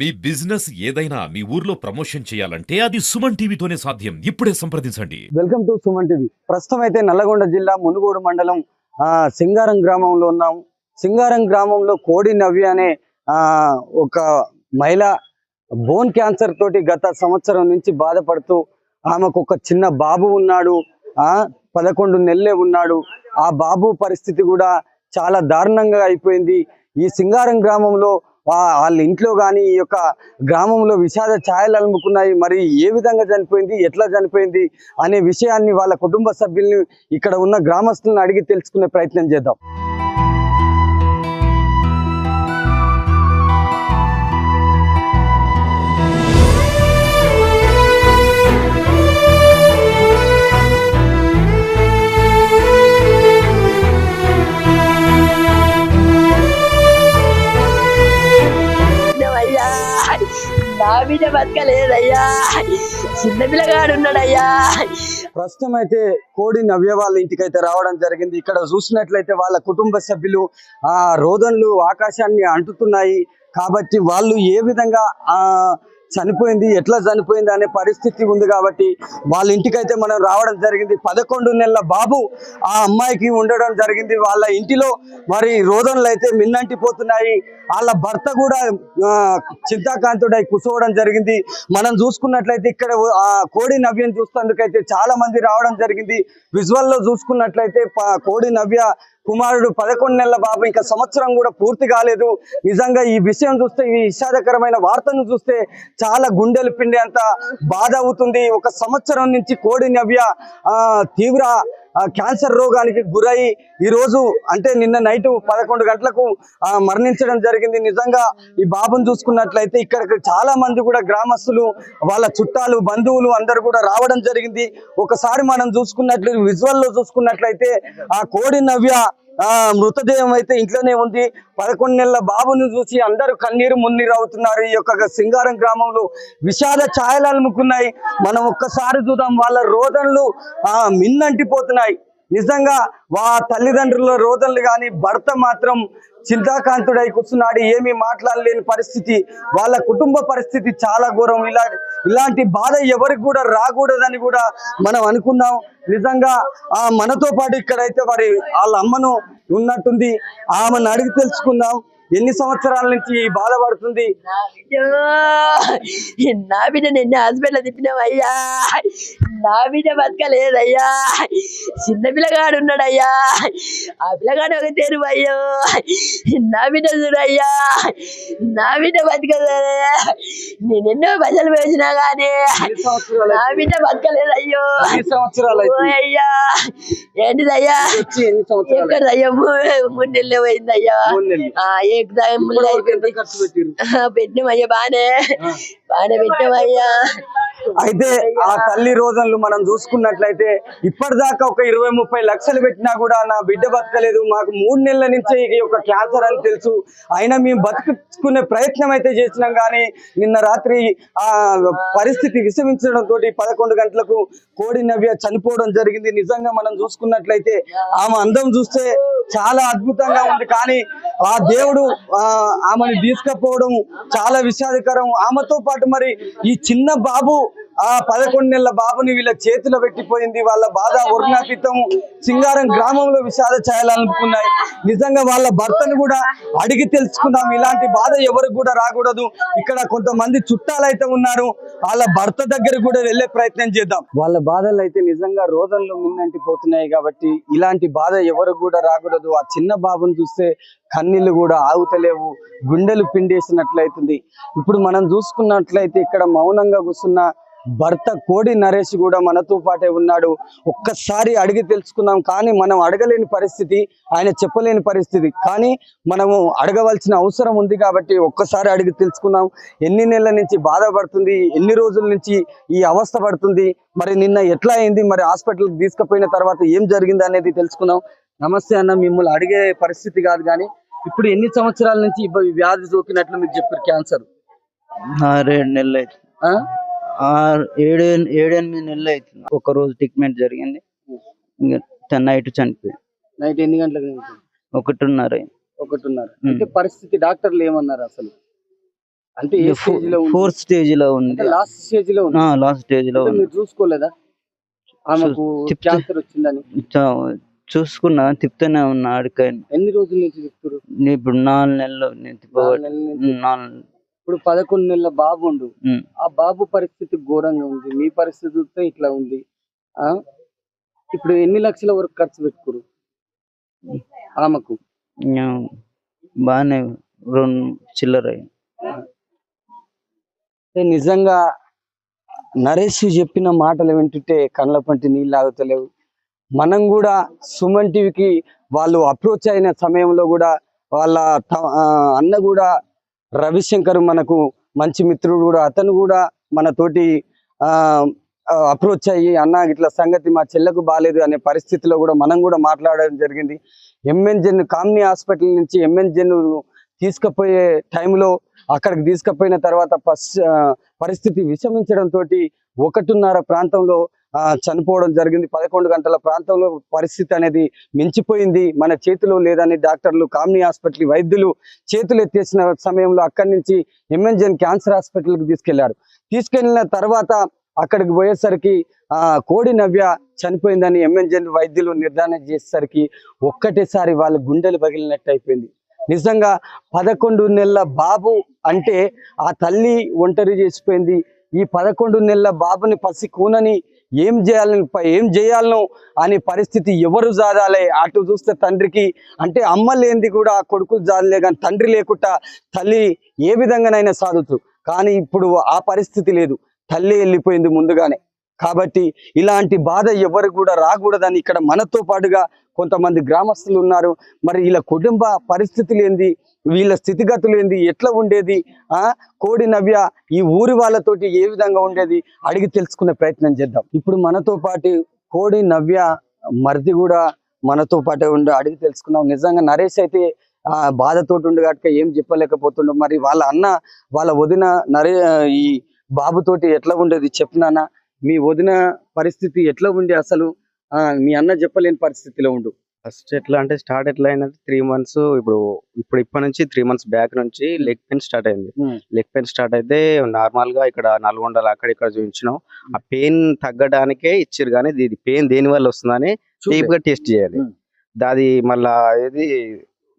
మీ business ఏదైనా మీ ఊర్లో promotion చేయాలంటే అది సుమన్ టీవీతోనే సాధ్యం. ఇప్పుడే సంప్రదించండి. Welcome to Suman TV. ప్రస్తుతం అయితే నల్లగొండ జిల్లా మునుగోడు మండలం సింగారం గ్రామంలో ఉన్నాం. సింగారం గ్రామంలో కోడి నవ్య అనే ఒక మహిళ బోన్ క్యాన్సర్ తోటి గత సంవత్సరం నుంచి బాధపడుతూ ఆమెకు ఒక చిన్న బాబు ఉన్నాడు. 11 నెలలే ఉన్నాడు. ఆ బాబు పరిస్థితి కూడా చాలా దారుణంగా అయిపోయింది. ఈ సింగారం గ్రామంలో వాళ్ళ ఇంట్లో కానీ ఈ యొక్క గ్రామంలో విషాద ఛాయలు అలుముకున్నాయి. మరి ఏ విధంగా చనిపోయింది, ఎట్లా చనిపోయింది అనే విషయాన్ని వాళ్ళ కుటుంబ సభ్యుల్ని, ఇక్కడ ఉన్న గ్రామస్తులను అడిగి తెలుసుకునే ప్రయత్నం చేద్దాం. బతకలేదయ్యా, చిన్న పిల్లగాడు ఉన్నాడయ్యా. ప్రస్తుతం అయితే కోడి నవ్య వాళ్ళ ఇంటికైతే రావడం జరిగింది. ఇక్కడ చూసినట్లయితే వాళ్ళ కుటుంబ సభ్యులు రోదనలు ఆకాశాన్ని అంటుతున్నాయి. కాబట్టి వాళ్ళు ఏ విధంగా చనిపోయింది, ఎట్లా చనిపోయింది అనే పరిస్థితి ఉంది. కాబట్టి వాళ్ళ ఇంటికైతే మనం రావడం జరిగింది. 11 నెలల బాబు ఆ అమ్మాయికి ఉండడం జరిగింది. వాళ్ళ ఇంటిలో మరి రోదనలు అయితే మిన్నంటిపోతున్నాయి. వాళ్ళ భర్త కూడా చింతాకాంతుడై కూర్చోవడం జరిగింది. మనం చూసుకున్నట్లయితే ఇక్కడ కోడి నవ్యను చూసేందుకైతే చాలా మంది రావడం జరిగింది. విజువల్లో చూసుకున్నట్లయితే కోడి నవ్య కుమారుడు 11 నెలల బాబు, ఇంకా సంవత్సరం కూడా పూర్తి కాలేదు. నిజంగా ఈ విషయం చూస్తే, ఈ విషాదకరమైన వార్తను చూస్తే చాలా గుండెలు పిండి అంత బాధ అవుతుంది. ఒక సంవత్సరం నుంచి కోడి నవ్య తీవ్ర క్యాన్సర్ రోగానికి గురై ఈరోజు అంటే నిన్న నైట్ 11 గంటలకు మరణించడం జరిగింది. నిజంగా ఈ బాబును చూసుకున్నట్లయితే ఇక్కడికి చాలా మంది కూడా గ్రామస్తులు, వాళ్ళ చుట్టాలు, బంధువులు అందరూ కూడా రావడం జరిగింది. ఒకసారి మనం చూసుకున్నట్లయితే విజువల్లో చూసుకున్నట్లయితే ఆ కోడి నవ్య మృతదేహం అయితే ఇంట్లోనే ఉంది. 11 నెలల బాబును చూసి అందరూ కన్నీరు మున్నీరు అవుతున్నారు. ఈ యొక్క సింగారం గ్రామంలో విషాద ఛాయలు అలుముకున్నాయి. మనం ఒక్కసారి చూద్దాం. వాళ్ళ రోదనలు మిన్నంటిపోతున్నాయి. నిజంగా తల్లిదండ్రుల రోదనలు కానీ, భర్త మాత్రం చింతాకాంతుడై కూర్చున్నాడు. ఏమీ మాట్లాడలేని పరిస్థితి. వాళ్ళ కుటుంబ పరిస్థితి చాలా ఘోరం. ఇలాంటి బాధ ఎవరికి కూడా రాకూడదని కూడా మనం అనుకుందాం. నిజంగా మనతో పాటు ఇక్కడైతే మరి వాళ్ళ అమ్మను ఉన్నట్టుంది. ఆమెను అడిగి తెలుసుకుందాం. ఎన్ని సంవత్సరాల నుంచి బాధపడుతుంది? నా బిడ్డ నిన్న హాస్పిటల్ తిప్పినామయ్యా, నా బిడ్డ బతకలేదయ్యా, చిన్న పిల్లగాడు ఉన్నాడయ్యా, ఆ పిల్లగాడు ఒక తెరువు అయ్యో, నా బిడ్డ చూడయ్యా, నా బిడ్డ బతకలేదయ్యా. నేను ఎన్నో బజలు వేసినా గానీ నా బిడ్డ బతకలేదయ్యో. అయ్యా ఏంటిదయ్యా, ఎక్కడయ్యా 3 నెలలు పోయిందయ్యా. పెట్టినమయ్యా, బానే పెట్టినమయ్యా. అయితే ఆ తల్లి రోజులు మనం చూసుకున్నట్లయితే ఇప్పటిదాకా ఒక 20-30 లక్షలు పెట్టినా కూడా నా బిడ్డ బతకలేదు, మాకు 3 నెలల నుంచే ఈ యొక్క క్యాన్సర్ అని తెలుసు, అయినా మేము బతుకునే ప్రయత్నం అయితే చేసినాం. కానీ నిన్న రాత్రి ఆ పరిస్థితి విషమించడం తోటి 11 గంటలకు కోడి నవ్య చనిపోవడం జరిగింది. నిజంగా మనం చూసుకున్నట్లయితే ఆమె అందం చూస్తే చాలా అద్భుతంగా ఉంది. కానీ ఆ దేవుడు ఆమెను తీసుకపోవడం చాలా విషాదకరం. ఆమెతో పాటు మరి ఈ చిన్న బాబు, ఆ 11 నెలల బాబుని వీళ్ళ చేతిలో పెట్టిపోయింది. వాళ్ళ బాధ వర్ణాతీతం. సింగారం గ్రామంలో విషాద ఛాయలు అనుకున్నాయి. నిజంగా వాళ్ళ భర్తను కూడా అడిగి తెలుసుకుందాం. ఇలాంటి బాధ ఎవరికి కూడా రాకూడదు. ఇక్కడ కొంతమంది చుట్టాలు అయితే ఉన్నారు. వాళ్ళ భర్త దగ్గర కూడా వెళ్ళే ప్రయత్నం చేద్దాం. వాళ్ళ బాధలు అయితే నిజంగా రోదనలు మిన్నంటిపోతున్నాయి. కాబట్టి ఇలాంటి బాధ ఎవరికి కూడా రాకూడదు. ఆ చిన్న బాబుని చూస్తే కన్నీళ్లు కూడా ఆగుతలేవు, గుండెలు పిండేసినట్లయితుంది. ఇప్పుడు మనం చూసుకున్నట్లయితే ఇక్కడ మౌనంగా కూర్చున్న భర్త కోడి నరేష్ కూడా మనతో పాటే ఉన్నాడు. ఒక్కసారి అడిగి తెలుసుకుందాం. కానీ మనం అడగలేని పరిస్థితి, ఆయన చెప్పలేని పరిస్థితి. కానీ మనము అడగవలసిన అవసరం ఉంది. కాబట్టి ఒక్కసారి అడిగి తెలుసుకుందాం. ఎన్ని నెలల నుంచి బాధపడుతుంది, ఎన్ని రోజుల నుంచి ఈ అవస్థ పడుతుంది, మరి నిన్న ఎట్లా అయింది, మరి హాస్పిటల్కి తీసుకుపోయిన తర్వాత ఏం జరిగింది అనేది తెలుసుకుందాం. నమస్తే అన్న, మిమ్మల్ని అడిగే పరిస్థితి కాదు, కానీ ఇప్పుడు ఎన్ని సంవత్సరాల నుంచి వ్యాధి సోకినట్లు మీరు చెప్పారు? క్యాన్సర్ 6-7 నెలలు అవుతుంది. 7-8 నెలలు అవుతుంది. ఒక రోజు ట్రీట్మెంట్ జరిగింది, ఇంకా నైట్ చనిపోయింది. నైట్ ఎన్ని గంటలకు? 1:30. అంటే పరిస్థితి డాక్టర్లు ఏమన్నారు అసలు? అంటే ఏ స్టేజ్ లో ఉంది? ఫోర్త్ స్టేజ్ లో ఉంది. అంటే లాస్ట్ స్టేజ్ లో ఉంది. లాస్ట్ స్టేజ్ లో అంటే ఉంది. మీరు చూసుకోలేదా ఆమెకు చెప్తే- క్యాన్సర్ వచ్చిందని? చూసుకున్నా, తిప్పుతూనే ఉన్నా ఆడికైనా. ఎన్ని రోజుల నుంచి చెప్తారు? ఇప్పుడు 4 నెలలు నేను 4 నెలల నుంచి. 4 ఇప్పుడు 11 నెలల బాబు ఉండు. ఉమ్. ఆ బాబు పరిస్థితి ఘోరంగా ఉంది, మీ పరిస్థితి చూస్తే ఇట్లా ఉంది. ఆ ఇప్పుడు ఎన్ని లక్షల వరకు ఖర్చు పెట్టుకోరు ఆమెకు? ఇంకా బాగానే 2 చిల్లర అయింది. నిజంగా నరేష్ చెప్పిన మాటలు వింటుంటే కళ్ళ పంటి నీళ్ళు ఆగుతలేవు. మనం కూడా సుమన్ టీవీకి వాళ్ళు అప్రోచ్ అయిన సమయంలో కూడా వాళ్ళ అన్న కూడా రవిశంకర్ మనకు మంచి మిత్రుడు కూడా, అతను కూడా మనతోటి అప్రోచ్ అయ్యి అన్న ఇట్లా సంగతి మా చెల్లకు బాగాలేదు అనే పరిస్థితిలో కూడా మనం కూడా మాట్లాడడం జరిగింది. ఎంఎన్జెన్ కామినీ హాస్పిటల్ నుంచి ఎంఎన్జెన్ తీసుకుపోయే టైంలో అక్కడికి తీసుకుపోయిన తర్వాత పరిస్థితి విషమించడంతో 1:30 ప్రాంతంలో చనిపోవడం జరిగింది. 11 గంటల ప్రాంతంలో పరిస్థితి అనేది మించిపోయింది, మన చేతిలో లేదని డాక్టర్లు కామినీ హాస్పిటల్ వైద్యులు చేతులు ఎత్తేసిన సమయంలో అక్కడి నుంచి ఎంఎన్జెన్ క్యాన్సర్ హాస్పిటల్కి తీసుకెళ్ళిన తర్వాత అక్కడికి పోయేసరికి కోడి నవ్య చనిపోయిందని ఎంఎన్జెన్ వైద్యులు నిర్ధారణ చేసేసరికి ఒక్కటేసారి వాళ్ళ గుండెలు పగిలినట్టు అయిపోయింది. నిజంగా 11 నెలల బాబు అంటే ఆ తల్లి ఒంటరి చేసిపోయింది. ఈ 11 నెలల బాబుని పసి కూనని ఏం చేయాలను అనే పరిస్థితి ఎవరు జాదాలే. అటు చూస్తే తండ్రికి అంటే అమ్మ లేనిది కూడా కొడుకు జాదలే, కానీ తండ్రి లేకుండా తల్లి ఏ విధంగానైనా సాధుతూ, కానీ ఇప్పుడు ఆ పరిస్థితి లేదు, తల్లి వెళ్ళిపోయింది ముందుగానే. కాబట్టి ఇలాంటి బాధ ఎవరు కూడా రాకూడదని ఇక్కడ మనతో పాటుగా కొంతమంది గ్రామస్తులు ఉన్నారు. మరి వీళ్ళ కుటుంబ పరిస్థితులు ఏంది, వీళ్ళ స్థితిగతులు ఏంది, ఎట్లా ఉండేది, కోడి నవ్య ఈ ఊరి వాళ్ళతోటి ఏ విధంగా ఉండేది అడిగి తెలుసుకునే ప్రయత్నం చేద్దాం. ఇప్పుడు మనతో పాటు కోడి నవ్య మరిది కూడా మనతో పాటే ఉండి అడిగి తెలుసుకున్నాం. నిజంగా నరేష్ అయితే బాధతోటి ఉండి కనుక ఏం చెప్పలేకపోతుండో, మరి వాళ్ళ అన్న వాళ్ళ వదిన ఈ బాబుతోటి ఎట్లా ఉండేది చెప్పినానా? మీ వదిన పరిస్థితి ఎట్లా ఉండే అసలు? మీ అన్న చెప్పలేని పరిస్థితిలో ఉండు. ఫస్ట్ ఎట్లా అంటే స్టార్ట్ ఎట్లా అయిందంటే 3 months ఇప్పటి నుంచి 3 months బ్యాక్ నుంచి లెగ్ పెయిన్ స్టార్ట్ అయింది. లెగ్ పెయిన్ స్టార్ట్ అయితే నార్మల్ గా ఇక్కడ నల్గొండలో అక్కడ ఇక్కడ చూపించినాం. ఆ పెయిన్ తగ్గడానికే ఇచ్చారు, కానీ ఇది పెయిన్ దేని వల్ల వస్తుందని డీప్ గా టెస్ట్ చేయాలి. దాది మళ్ళా ఏది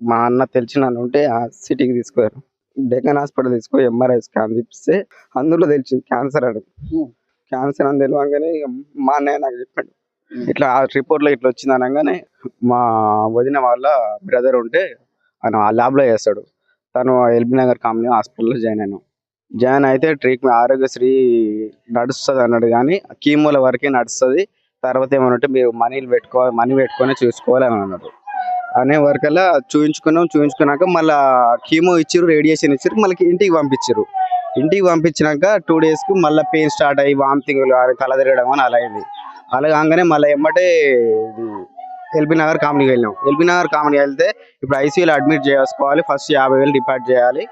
మా అన్న తెలిసిన ఉంటే ఆ సిటీకి తీసుకుపోయారు. డెక్కన్ హాస్పిటల్ తీసుకొని ఎంఆర్ఐ స్కాన్ తీపిస్తే అందులో తెలిసింది క్యాన్సర్ అని. క్యాన్సర్ అని తెలియగానే మా అన్నయ్య నాకు చెప్పాడు, ఇట్లా ఆ రిపోర్ట్ లో ఇట్లా వచ్చింది అనగానే మా వదిన వాళ్ళ బ్రదర్ ఉంటే ఆయన ఆ ల్యాబ్ లో చేస్తాడు. తను ఎల్బీ నగర్ కామినీ హాస్పిటల్లో జాయిన్ అయితే ట్రీట్మెంట్ ఆరోగ్యశ్రీ నడుస్తుంది అన్నాడు, కానీ కీమోల వరకే నడుస్తుంది, తర్వాత ఏమనంటే మీరు మనీ పెట్టుకొని చూసుకోవాలి అని అన్నాడు. అనే వరకల్లా చూయించుకున్నాక మళ్ళీ కీమో ఇచ్చారు, రేడియేషన్ ఇచ్చారు, మళ్ళీ ఇంటికి పంపించినాక 2 days కు మళ్ళీ పెయిన్ స్టార్ట్ అయ్యి వామిటింగ్ కల తిరగడం అని అలా అయింది. అలా కాగానే మళ్ళీ ఎమ్మటే ఎల్బీ నగర్ కామినీకి వెళ్ళాం. ఎల్బీ నగర్ కామినీకి వెళ్తే ఇప్పుడు ఐసీయూలో అడ్మిట్ చేసుకోవాలి, ఫస్ట్ 50,000 డిపాజిట్ చేయాలి,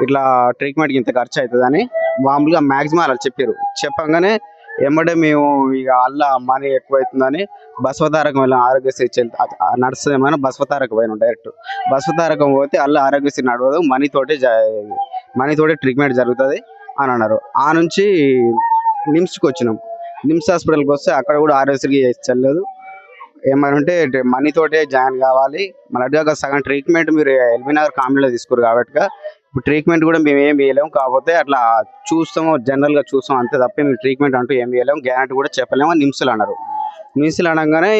ఇట్లా ట్రీట్మెంట్కి ఇంత ఖర్చు అవుతుందని మామూలుగా మ్యాక్సిమం అలా చెప్పంగానే ఎమ్మటే మేము ఇక అల్లా మనీ ఎక్కువైతుందని బసవతారకం వెళ్ళాం. ఆరోగ్యశ్రీ నడుస్తుందేమో బసవతారకం పోయినాం. డైరెక్ట్ బసవతారకం పోతే అల్లా ఆరోగ్యశ్రీ నడవదు, మనీతోటే ట్రీట్మెంట్ జరుగుతుంది అని అన్నారు. ఆ నుంచి నిమ్స్కి వచ్చినాం. నిమ్స్ హాస్పిటల్కి వస్తే అక్కడ కూడా ఆరోగ్యశ్రీ చెల్లలేదు, ఏమంటే మనీతోటే జాయిన్ కావాలి. మన అడ్డుగా సగం ట్రీట్మెంట్ మీరు ఎల్బీ నగర్ కామినీలో తీసుకోరు కాబట్టి ఇప్పుడు ట్రీట్మెంట్ కూడా మేము ఏం వేయలేము, కాకపోతే అట్లా జనరల్గా చూస్తాం అంతే తప్ప మేము ట్రీట్మెంట్ అంటూ ఏం వేయలేము, గ్యారంటీ కూడా చెప్పలేము అని నిమ్స్లు అన్నారు. నిమ్స్లు అనగానే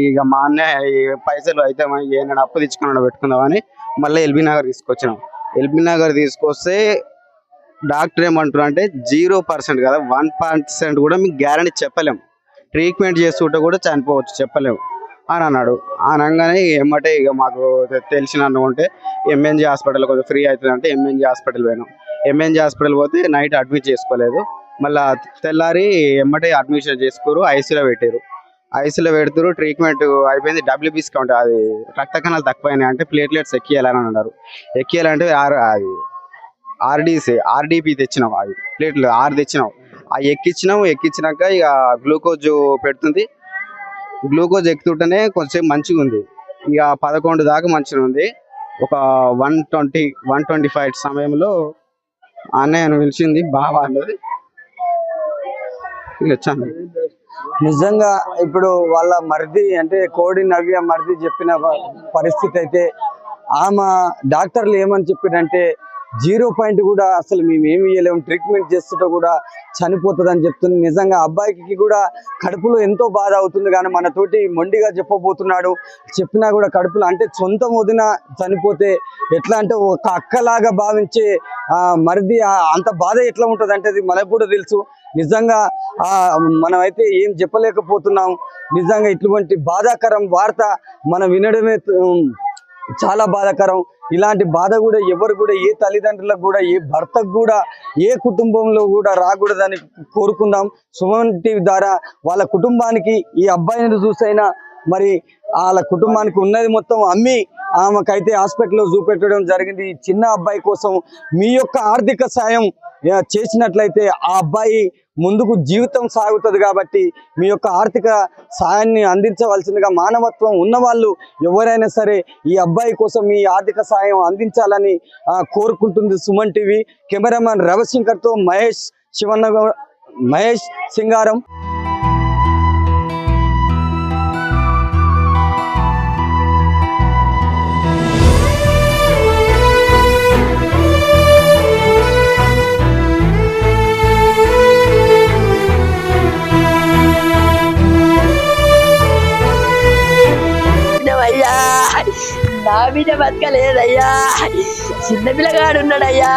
ఇక మా అన్నయ్య పైసలు అయితే ఏమైనా అప్పు తెచ్చుకున్నా పెట్టుకుందామని మళ్ళీ ఎల్బీ నగర్ తీసుకొచ్చినాం. ఎల్బీ నగర్ తీసుకొస్తే డాక్టర్ ఏమంటారు అంటే 0% కదా 1% కూడా మీకు గ్యారంటీ చెప్పలేము, ట్రీట్మెంట్ చేస్తుంటే కూడా చనిపోవచ్చు చెప్పలేము అని అన్నాడు. అనగానే ఏమంటే ఇక మాకు తెలిసిన అనుకుంటే ఎంఎన్జీ హాస్పిటల్ కొంచెం ఫ్రీ అవుతుంది అంటే ఎంఎన్జీ హాస్పిటల్ పోయినాం. ఎంఎన్జీ హాస్పిటల్ పోతే నైట్ అడ్మిట్ చేసుకోలేదు, మళ్ళీ తెల్లారి ఎమ్మటే అడ్మిషన్ చేసుకోరు, ఐసీలో పెట్టారు. ఐసీలో పెడతారు, ట్రీట్మెంట్ అయిపోయింది. WBC కౌంట్ అది రక్త కణాలు తక్కువైనాయి అంటే ప్లేట్లెట్స్ ఎక్కియాలని అన్నారు. ఎక్కియాలంటే అది RDP తెచ్చినాం, అది ప్లేట్లు 6 తెచ్చినాం. అవి ఎక్కించినాక ఇక గ్లూకోజ్ పెడుతుంది. గ్లూకోజ్ ఎక్కుతుంటేనే కొంచెం మంచిగా ఉంది, ఇక 11 దాకా మంచిగా ఉంది. ఒక 125 సమయంలో అన్నయ్యను పిలిచింది బావా అన్నది వచ్చాను. నిజంగా ఇప్పుడు వాళ్ళ మరిది అంటే కోడి నవ్య మరిది చెప్పిన పరిస్థితి అయితే ఆమె డాక్టర్లు ఏమని చెప్పారంటే 0 పాయింట్ కూడా అసలు మేము ఏమి ఇవ్వలేము, ట్రీట్మెంట్ చేస్తుంటే కూడా చనిపోతుంది అని చెప్తుంది. నిజంగా అబ్బాయికి కూడా కడుపులో ఎంతో బాధ అవుతుంది, కానీ మన తోటి మొండిగా చెప్పబోతున్నాడు. చెప్పినా కూడా కడుపులో అంటే సొంత వదిన చనిపోతే ఎట్లా అంటే ఒక అక్కలాగా భావించే మరిది అంత బాధ ఎట్లా ఉంటుంది అంటే అది మనకు కూడా తెలుసు. నిజంగా మనమైతే ఏం చెప్పలేకపోతున్నాం. నిజంగా ఇటువంటి బాధాకరం వార్త మనం వినడమే చాలా బాధాకరం. ఇలాంటి బాధ కూడా ఎవరు కూడా ఏ తల్లిదండ్రులకు కూడా ఏ భర్తకు కూడా ఏ కుటుంబంలో కూడా రాకూడదని కోరుకుందాం. సుమన్ టీవీ ద్వారా వాళ్ళ కుటుంబానికి ఈ అబ్బాయిని చూసైనా మరి వాళ్ళ కుటుంబానికి ఉన్నది మొత్తం అమ్మి ఆమెకైతే హాస్పిటల్లో చూపెట్టడం జరిగింది. ఈ చిన్న అబ్బాయి కోసం మీ యొక్క ఆర్థిక సాయం చేసినట్లయితే ఆ అబ్బాయి ముందుకు జీవితం సాగుతుంది. కాబట్టి మీ యొక్క ఆర్థిక సాయాన్ని అందించవలసిందిగా మానవత్వం ఉన్నవాళ్ళు ఎవరైనా సరే ఈ అబ్బాయి కోసం మీ ఆర్థిక సాయం అందించాలని కోరుకుంటుంది సుమన్ టీవీ. కెమెరామ్యాన్ రవిశంకర్తో మహేష్ సింగారం. నా బిడ్డ బతకలేదయ్యా, చిన్న పిల్లగాడు ఉన్నాడయ్యా.